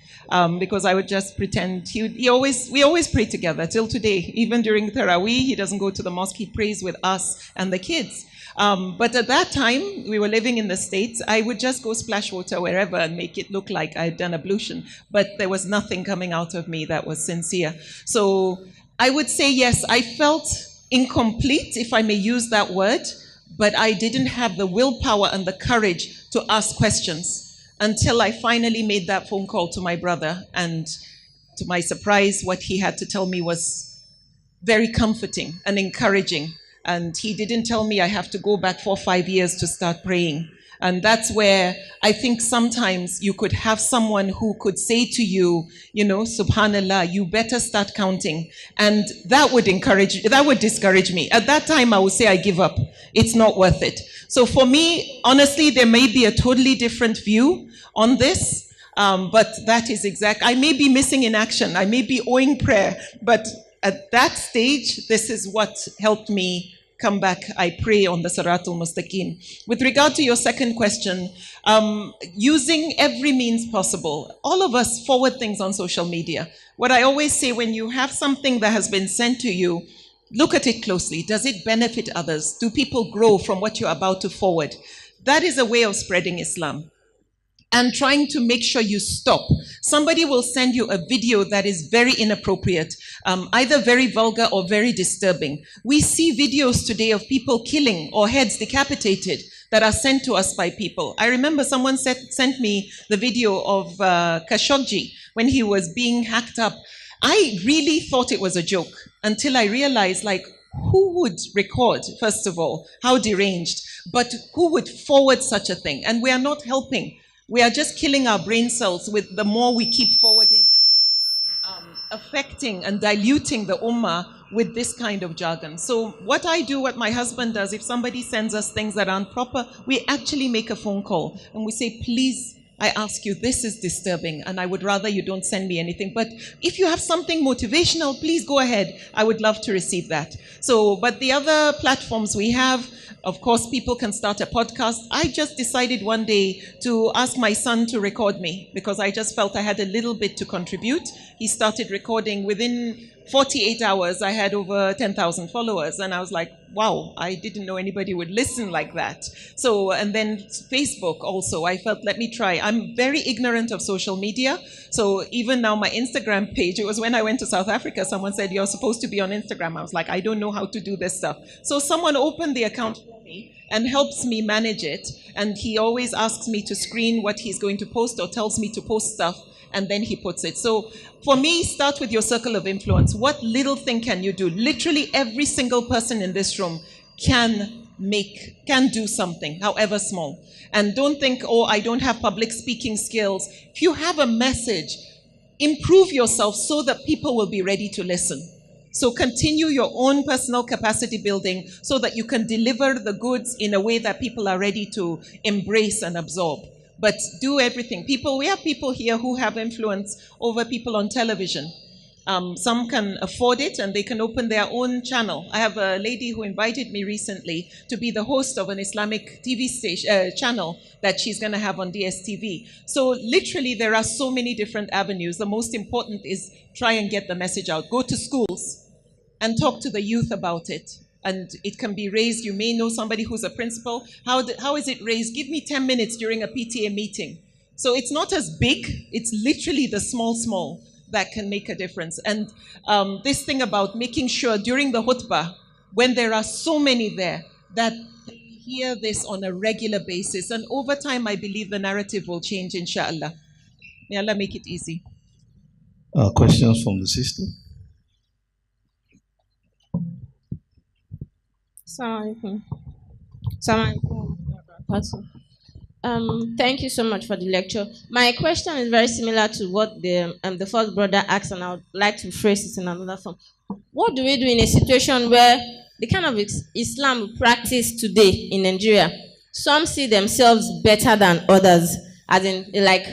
because I would just pretend. We always pray together till today. Even during Taraweeh, he doesn't go to the mosque, he prays with us and the kids. But at that time, we were living in the States. I would just go splash water wherever and make it look like I'd done ablution. But there was nothing coming out of me that was sincere. So I would say, yes, I felt incomplete, if I may use that word, but I didn't have the willpower and the courage to ask questions until I finally made that phone call to my brother. And to my surprise, what he had to tell me was very comforting and encouraging. And he didn't tell me I have to go back 4 or 5 years to start praying. And that's where I think sometimes you could have someone who could say to you, subhanallah, you better start counting. And that would discourage me. At that time, I would say I give up. It's not worth it. So for me, honestly, there may be a totally different view on this. But that is exact. I may be missing in action. I may be owing prayer. But at that stage, this is what helped me come back. I pray on the Siratul Mustaqim. With regard to your second question, using every means possible. All of us forward things on social media. What I always say, when you have something that has been sent to you, look at it closely. Does it benefit others? Do people grow from what you're about to forward? That is a way of spreading Islam. And trying to make sure you stop. Somebody will send you a video that is very inappropriate, either very vulgar or very disturbing. We see videos today of people killing or heads decapitated that are sent to us by people. I remember someone sent me the video of Khashoggi when he was being hacked up. I really thought it was a joke until I realized, who would record, first of all, how deranged, but who would forward such a thing? And we are not helping. We are just killing our brain cells with the more we keep forwarding, affecting and diluting the ummah with this kind of jargon. So what I do, what my husband does, if somebody sends us things that aren't proper, we actually make a phone call and we say, please, I ask you, this is disturbing and I would rather you don't send me anything. But if you have something motivational, please go ahead. I would love to receive that. So, but the other platforms we have, of course, people can start a podcast. I just decided one day to ask my son to record me because I just felt I had a little bit to contribute. He started recording. Within 48 hours, I had over 10,000 followers. And I was like, wow, I didn't know anybody would listen like that. So, and then Facebook also, I felt, let me try. I'm very ignorant of social media. So even now my Instagram page, it was when I went to South Africa, someone said, you're supposed to be on Instagram. I was like, I don't know how to do this stuff. So someone opened the account for me and helps me manage it. And he always asks me to screen what he's going to post or tells me to post stuff. And then he puts it. So for me, start with your circle of influence. What little thing can you do? Literally every single person in this room can do something, however small. And don't think, oh, I don't have public speaking skills. If you have a message, improve yourself so that people will be ready to listen. So continue your own personal capacity building so that you can deliver the goods in a way that people are ready to embrace and absorb. But do everything. We have people here who have influence over people on television. Some can afford it and they can open their own channel. I have a lady who invited me recently to be the host of an Islamic TV station, channel that she's going to have on DSTV. So literally there are so many different avenues. The most important is try and get the message out. Go to schools. and talk to the youth about it. And it can be raised. You may know somebody who's a principal. How is it raised? Give me 10 minutes during a PTA meeting. So it's not as big. It's literally the small that can make a difference. And this thing about making sure during the khutbah, when there are so many there, that they hear this on a regular basis. And over time, I believe the narrative will change, inshallah. May Allah make it easy. Questions from the sister? Assalamu alaikum. Thank you so much for the lecture. My question is very similar to what the first brother asked, and I would like to phrase it in another form. What do we do in a situation where the kind of Islam we practice today in Nigeria, some see themselves better than others, as in, like,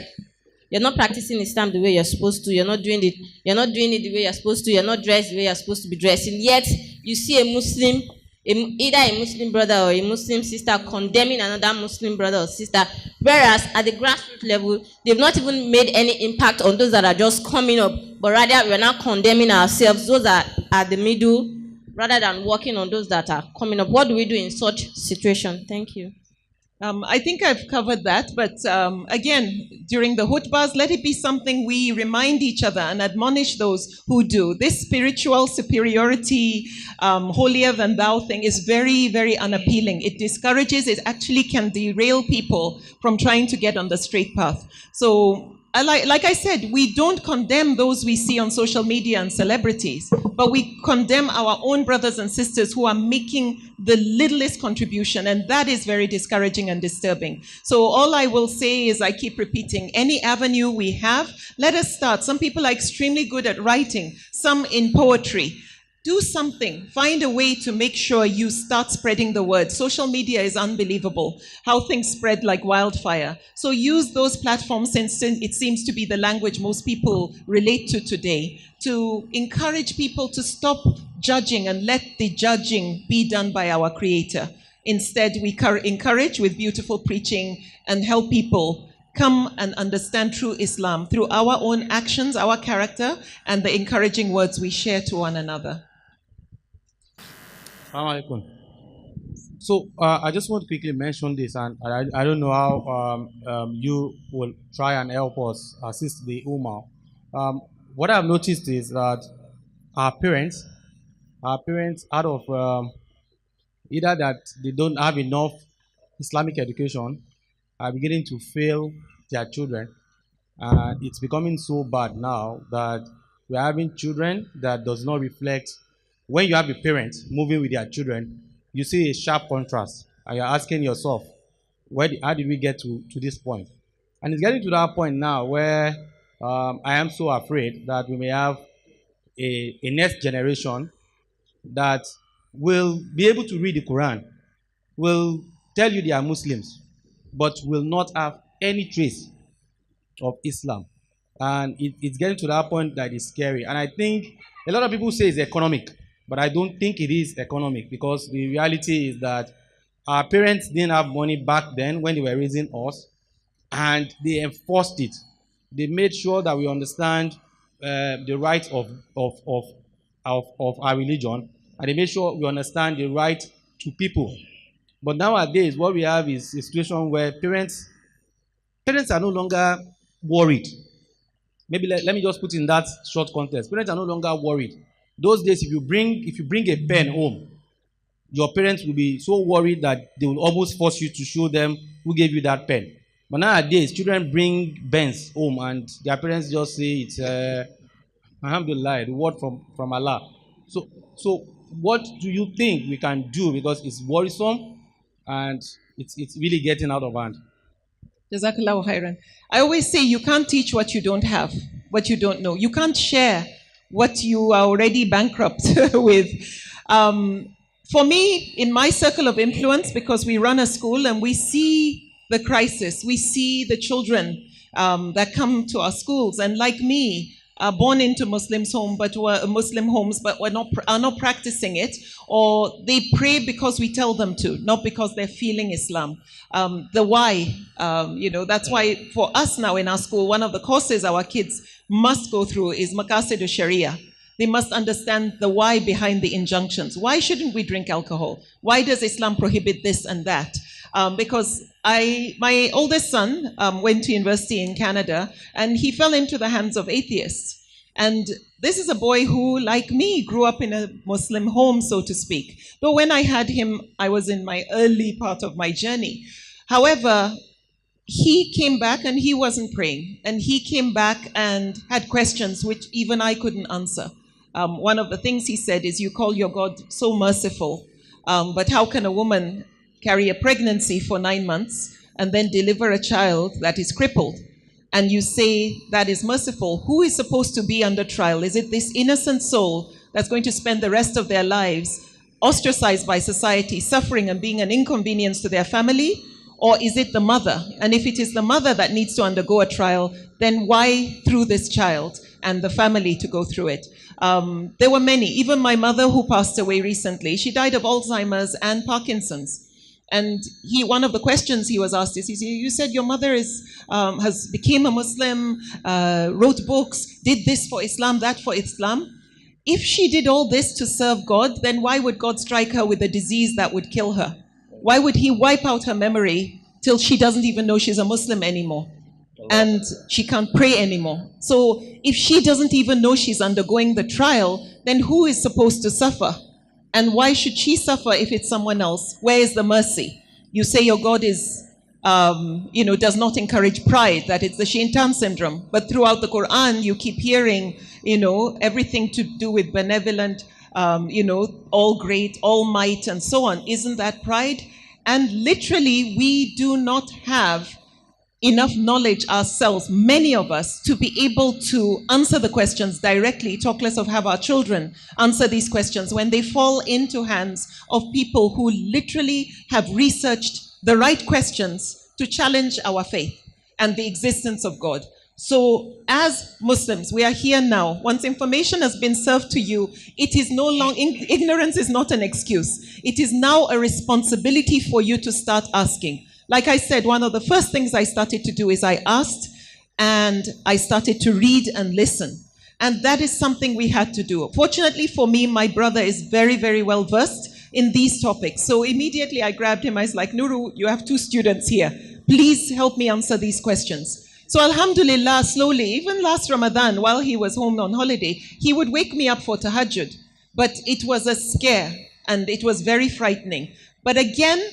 you're not practicing Islam the way you're supposed to, you're not doing it the way you're supposed to, you're not dressed the way you're supposed to be dressing, yet you see a Muslim, either a Muslim brother or a Muslim sister condemning another Muslim brother or sister, whereas at the grassroots level, they've not even made any impact on those that are just coming up, but rather we're not condemning ourselves, those that are at the middle, rather than working on those that are coming up. What do we do in such situation? Thank you. I think I've covered that, but again, during the khutbahs, let it be something we remind each other and admonish those who do. This spiritual superiority, holier than thou thing is very, very unappealing. It discourages, it actually can derail people from trying to get on the straight path. So, like I said, we don't condemn those we see on social media and celebrities, but we condemn our own brothers and sisters who are making the littlest contribution, and that is very discouraging and disturbing. So all I will say is, I keep repeating, any avenue we have, let us start. Some people are extremely good at writing, some in poetry. Do something. Find a way to make sure you start spreading the word. Social media is unbelievable, how things spread like wildfire. So use those platforms, since it seems to be the language most people relate to today, to encourage people to stop judging and let the judging be done by our Creator. Instead, we encourage with beautiful preaching and help people come and understand true Islam through our own actions, our character, and the encouraging words we share to one another. So I just want to quickly mention this, and I don't know how you will try and help us assist the Ummah. What I've noticed is that our parents, out of either that they don't have enough Islamic education, are beginning to fail their children. And it's becoming so bad now that we're having children that does not reflect. When you have a parent moving with their children, you see a sharp contrast, and you're asking yourself, how did we get to this point? And it's getting to that point now where I am so afraid that we may have a next generation that will be able to read the Quran, will tell you they are Muslims, but will not have any trace of Islam. And it's getting to that point that is scary. And I think a lot of people say it's economic, but I don't think it is economic, because the reality is that our parents didn't have money back then when they were raising us, and they enforced it. They made sure that we understand the rights of our religion, and they made sure we understand the right to people. But nowadays, what we have is a situation where parents are no longer worried. Maybe let me just put in that short context. Parents are no longer worried. Those days, if you bring a pen home, your parents will be so worried that they will almost force you to show them who gave you that pen. But nowadays, children bring pens home, and their parents just say it's alhamdulillah, the word from Allah. So what do you think we can do? Because it's worrisome and it's really getting out of hand. Jazakallahu khairan. I always say you can't teach what you don't have, what you don't know. You can't share what you are already bankrupt with. For me, in my circle of influence, because we run a school and we see the crisis, we see the children that come to our schools, and like me, are born into Muslim homes, but are not practicing it, or they pray because we tell them to, not because they're feeling Islam. The why, that's why for us now in our school, one of the courses our kids must go through is MICA SyMPOSIUM. They must understand the why behind the injunctions. Why shouldn't we drink alcohol? Why does Islam prohibit this and that? Because my oldest son went to university in Canada, and he fell into the hands of atheists. And this is a boy who, like me, grew up in a Muslim home, so to speak. But when I had him, I was in my early part of my journey. However, he came back and he wasn't praying. And he came back and had questions which even I couldn't answer. One of the things he said is, you call your God so merciful, but how can a woman carry a pregnancy for 9 months and then deliver a child that is crippled? And you say that is merciful. Who is supposed to be under trial? Is it this innocent soul that's going to spend the rest of their lives ostracized by society, suffering and being an inconvenience to their family? Or is it the mother? And if it is the mother that needs to undergo a trial, then why through this child and the family to go through it? There were many, even my mother who passed away recently, she died of Alzheimer's and Parkinson's. And one of the questions he was asked is, you said your mother has became a Muslim, wrote books, did this for Islam, that for Islam. If she did all this to serve God, then why would God strike her with a disease that would kill her? Why would he wipe out her memory till she doesn't even know she's a Muslim anymore? And she can't pray anymore. So if she doesn't even know she's undergoing the trial, then who is supposed to suffer? And why should she suffer if it's someone else? Where is the mercy? You say your God is, does not encourage pride, that it's the Shaitan syndrome. But throughout the Quran, you keep hearing, everything to do with benevolent, all great, all might, and so on. Isn't that pride? And literally, we do not have enough knowledge ourselves, many of us, to be able to answer the questions directly, talk less of have our children answer these questions when they fall into hands of people who literally have researched the right questions to challenge our faith and the existence of God. So as Muslims, we are here now. Once information has been served to you, it is no longer, ignorance is not an excuse. It is now a responsibility for you to start asking. Like I said, one of the first things I started to do is I asked and I started to read and listen. And that is something we had to do. Fortunately for me, my brother is very, very well versed in these topics. So immediately I grabbed him. I was like, Nuru, you have 2 students here. Please help me answer these questions. So alhamdulillah, slowly, even last Ramadan, while he was home on holiday, he would wake me up for tahajjud. But it was a scare and it was very frightening. But again,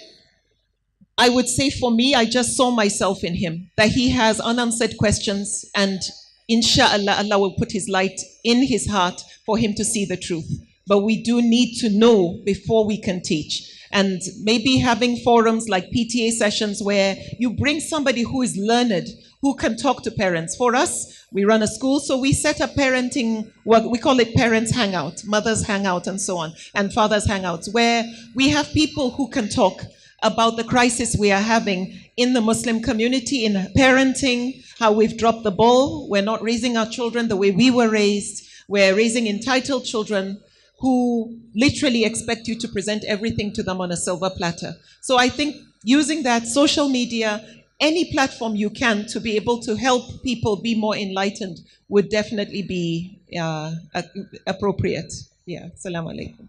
I would say for me, I just saw myself in him, that he has unanswered questions, and inshallah, Allah will put his light in his heart for him to see the truth. But we do need to know before we can teach. And maybe having forums like PTA sessions where you bring somebody who is learned, who can talk to parents. For us, we run a school, so we set up parenting, we call it parents hangout, mothers hangout, and so on, and fathers hangouts, where we have people who can talk about the crisis we are having in the Muslim community, in parenting, how we've dropped the ball. We're not raising our children the way we were raised. We're raising entitled children who literally expect you to present everything to them on a silver platter. So I think using that, social media, any platform you can to be able to help people be more enlightened would definitely be appropriate. Yeah, Assalamu alaikum.